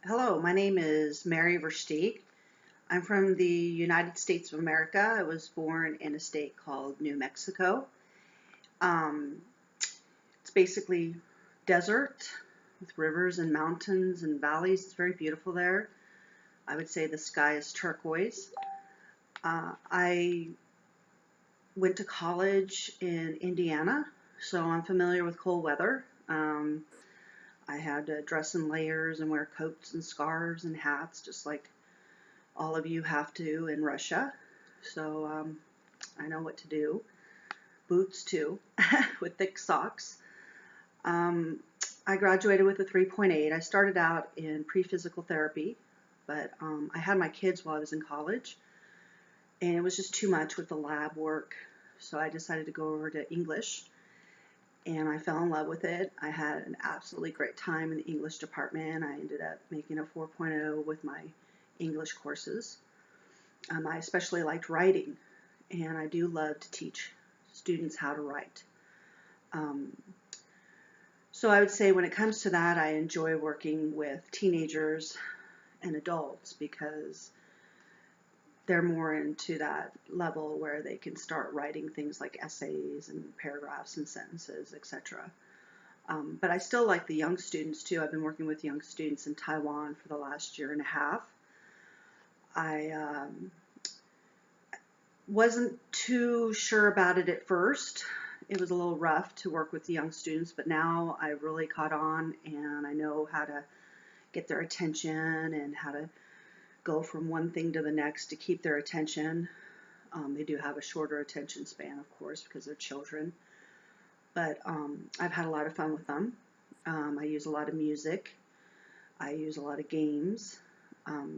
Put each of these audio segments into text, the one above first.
Hello, my name is Mary Versteeg. I'm from the United States of America. I was born in a state called New Mexico. Um, it's basically desert with rivers and mountains and valleys. It's very beautiful there. I would say the sky is turquoise. I went to college in Indiana, so I'm familiar with cold weather. I had to dress in layers and wear coats and scarves and hats, just like all of you have to in Russia. So I know what to do. Boots too, with thick socks. Um, I graduated with a 3.8. I started out in pre-physical therapy, but I had my kids while I was in college, and it was just too much with the lab work. So I decided to go over to English, and I fell in love with it. I had an absolutely great time in the English department. I ended up making a 4.0 with my English courses. I especially liked writing, and I do love to teach students how to write. Um, so I would say when it comes to that, I enjoy working with teenagers and adults because they're more into that level where they can start writing things like essays and paragraphs and sentences, etc. But I still like the young students too. I've been working with young students in Taiwan for the last year and a half. I wasn't too sure about it at first. It was a little rough to work with the young students, but now I really caught on and I know how to get their attention and how to go from one thing to the next to keep their attention. They do have a shorter attention span, of course, because they're children, but I've had a lot of fun with them. I use a lot of music. I use a lot of games.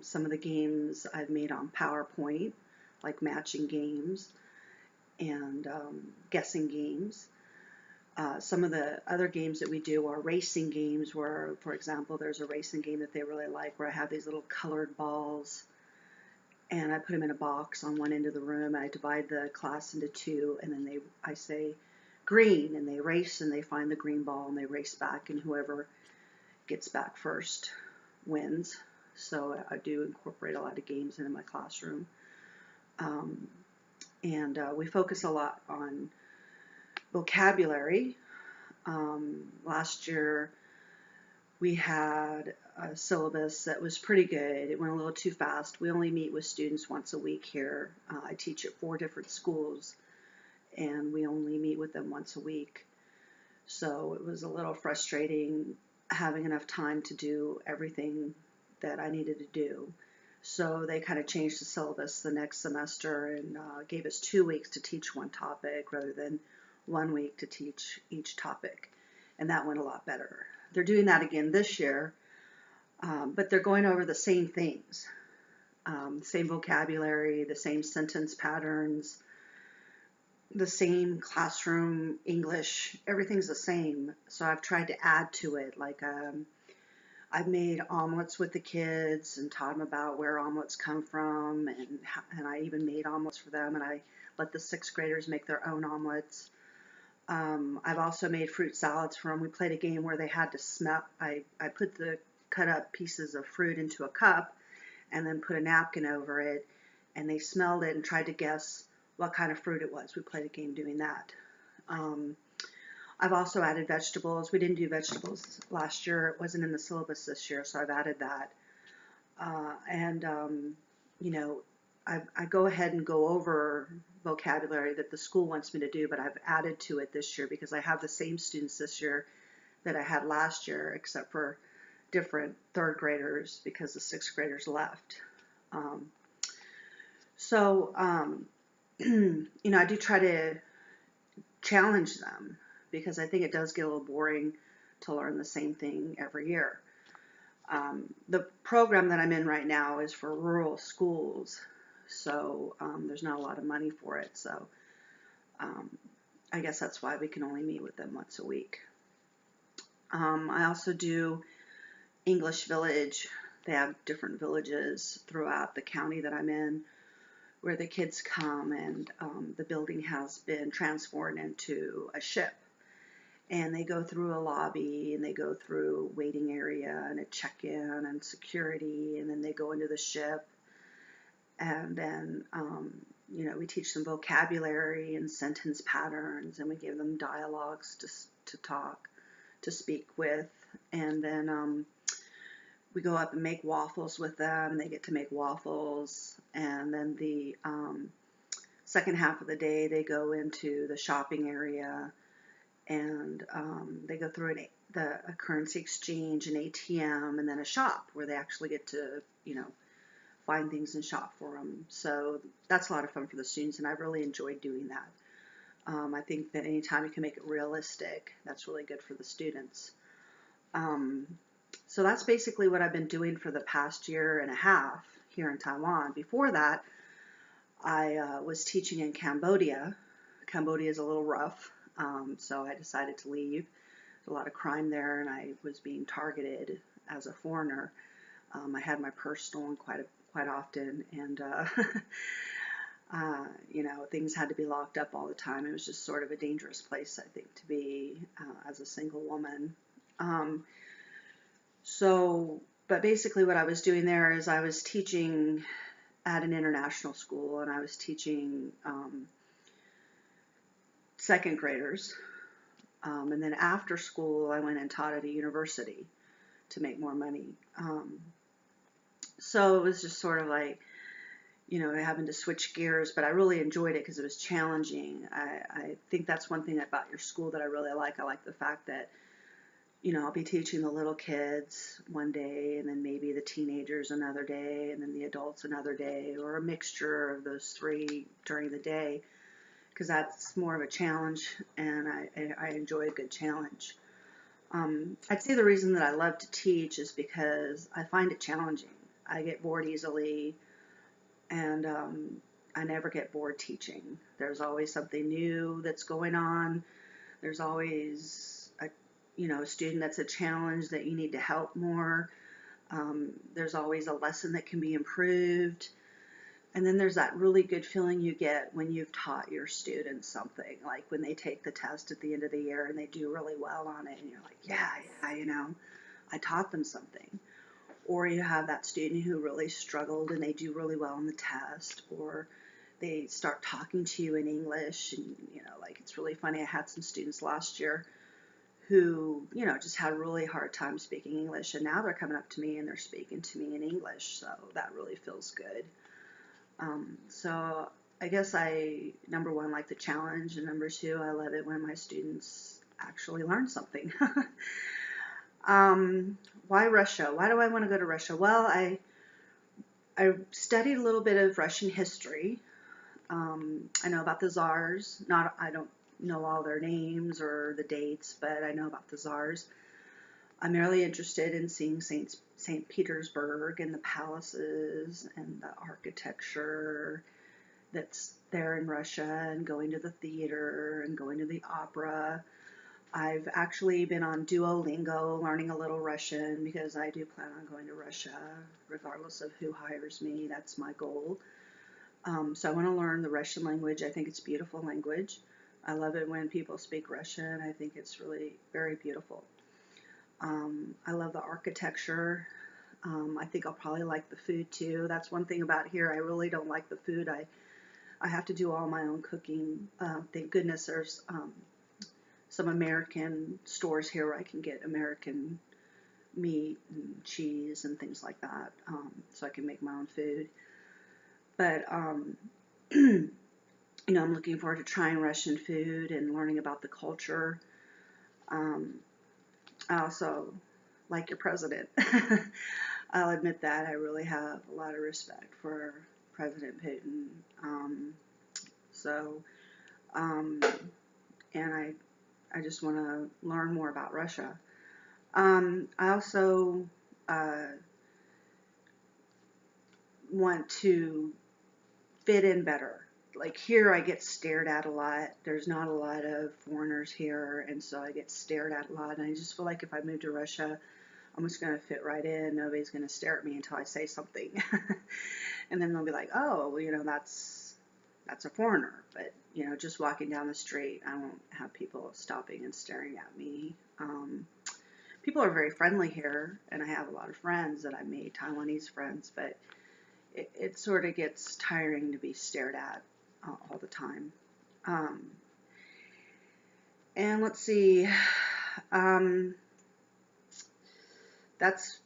Some of the games I've made on PowerPoint, like matching games and guessing games. Some of the other games that we do are racing games where, for example, there's a racing game that they really like where I have these little colored balls and I put them in a box on one end of the room. I divide the class into two, and then I say green, and they race and they find the green ball and they race back, and whoever gets back first wins. So I do incorporate a lot of games into my classroom. Um, and we focus a lot on vocabulary. Last year we had a syllabus that was pretty good. It went a little too fast. We only meet with students once a week here. I teach at 4 different schools, and we only meet with them once a week. So it was a little frustrating having enough time to do everything that I needed to do. So they kind of changed the syllabus the next semester and gave us 2 weeks to teach one topic rather than 1 week to teach each topic. And that went a lot better. They're doing that again this year, but they're going over the same things, same vocabulary, the same sentence patterns, the same classroom English. Everything's the same. So I've tried to add to it, like I've made omelets with the kids and taught them about where omelets come from, and I even made omelets for them, and I let the sixth graders make their own omelets. I've also made fruit salads for them. We played a game where they had to smell. I put the cut up pieces of fruit into a cup and then put a napkin over it, and they smelled it and tried to guess what kind of fruit it was. We played a game doing that. Um, I've also added vegetables. We didn't do vegetables last year. It wasn't in the syllabus this year, so I've added that. And you know, I go ahead and go over vocabulary that the school wants me to do, but I've added to it this year because I have the same students this year that I had last year, except for different third graders because the sixth graders left. Um, so, I do try to challenge them because I think it does get a little boring to learn the same thing every year. The program that I'm in right now is for rural schools, so there's not a lot of money for it. So um, I guess that's why we can only meet with them once a week. I also do English Village. They have different villages throughout the county that I'm in where the kids come, and the building has been transformed into a ship. and they go through a lobby and they go through a waiting area and a check-in and security, and then they go into the ship, and then we teach them vocabulary and sentence patterns, and we give them dialogues to talk, to speak with, and then we go up and make waffles with them. They get to make waffles, and then the second half of the day they go into the shopping area, and they go through a currency exchange, an ATM, and then a shop where they actually get to find things and shop for them. So that's a lot of fun for the students, and I really enjoyed doing that. I think that anytime you can make it realistic, that's really good for the students. So that's basically what I've been doing for the past year and a half here in Taiwan. Before that, I was teaching in Cambodia. Cambodia is a little rough, so I decided to leave. There's a lot of crime there, and I was being targeted as a foreigner. I had my purse stolen quite often, and things had to be locked up all the time. It was just sort of a dangerous place, I think, to be as a single woman. But basically what I was doing there is I was teaching at an international school, and I was teaching second graders. And then after school, I went and taught at a university to make more money. So it was just sort of like, having to switch gears, but I really enjoyed it because it was challenging. I think that's one thing about your school that I really like. I like the fact that, I'll be teaching the little kids one day, and then maybe the teenagers another day, and then the adults another day, or a mixture of those three during the day, because that's more of a challenge, and I enjoy a good challenge. I'd say the reason that I love to teach is because I find it challenging. I get bored easily, and I never get bored teaching. There's always something new that's going on. There's always a student that's a challenge that you need to help more. There's always a lesson that can be improved. And then there's that really good feeling you get when you've taught your students something, like when they take the test at the end of the year and they do really well on it, and you're like, yeah, I taught them something. Or you have that student who really struggled and they do really well on the test, or they start talking to you in English, and it's really funny. I had some students last year who just had a really hard time speaking English, and now they're coming up to me and they're speaking to me in English, so that really feels good. So I guess number one, like the challenge, and number two, I love it when my students actually learn something. Why Russia? Why do I want to go to Russia? Well, I studied a little bit of Russian history. I know about the czars. I don't know all their names or the dates, but I know about the czars. I'm really interested in seeing St. Petersburg and the palaces and the architecture that's there in Russia, and going to the theater and going to the opera. I've actually been on Duolingo learning a little Russian because I do plan on going to Russia regardless of who hires me. That's my goal. So I want to learn the Russian language. I think it's a beautiful language. I love it when people speak Russian. I think it's really very beautiful. I love the architecture. I think I'll probably like the food too. That's one thing about here. I really don't like the food. I have to do all my own cooking. Thank goodness there's some American stores here where I can get American meat and cheese and things like that, so I can make my own food. But I'm looking forward to trying Russian food and learning about the culture. I also like your president. I'll admit that I really have a lot of respect for President Putin. And I just want to learn more about Russia. I also want to fit in better. Like here, I get stared at a lot. There's not a lot of foreigners here, and so I get stared at a lot. And I just feel like if I move to Russia, I'm just going to fit right in. Nobody's going to stare at me until I say something. And then they'll be like, oh, well, that's a foreigner. But, you know, just walking down the street, I won't have people stopping and staring at me. People are very friendly here, and I have a lot of friends that I made, Taiwanese friends, but it sort of gets tiring to be stared at all the time. Um, and let's see, um, that's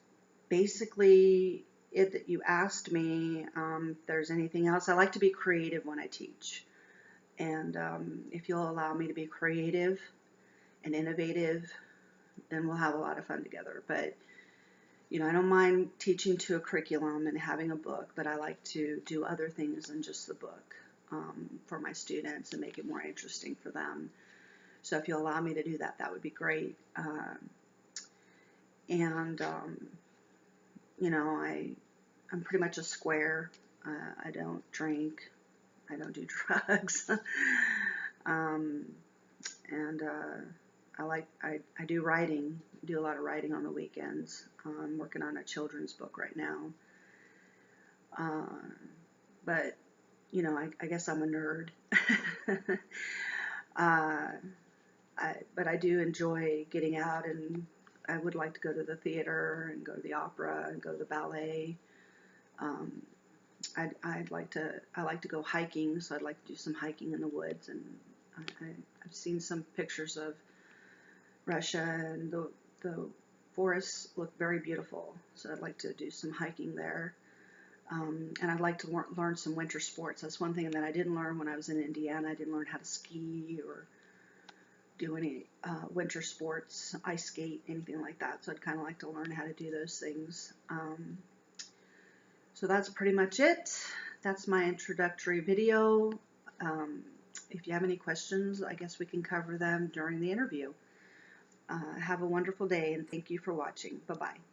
basically it that you asked me. If there's anything else, I like to be creative when I teach. And if you'll allow me to be creative and innovative, then we'll have a lot of fun together. But, you know, I don't mind teaching to a curriculum and having a book, but I like to do other things than just the book for my students and make it more interesting for them. So if you'll allow me to do that, that would be great. And you know, I'm pretty much a square. I don't drink. I don't do drugs. um, and I do writing. I do a lot of writing on the weekends. I'm working on a children's book right now. But you know, I guess I'm a nerd. But I do enjoy getting out, and I would like to go to the theater and go to the opera and go to the ballet. Um, I like to go hiking, so I'd like to do some hiking in the woods. And I've seen some pictures of Russia, and the forests look very beautiful. So I'd like to do some hiking there. And I'd like to learn some winter sports. That's one thing that I didn't learn when I was in Indiana. I didn't learn how to ski or do any winter sports, ice skate, anything like that. So I'd kind of like to learn how to do those things. So that's pretty much it. That's my introductory video. If you have any questions, I guess we can cover them during the interview. Have a wonderful day, and thank you for watching. Bye-bye.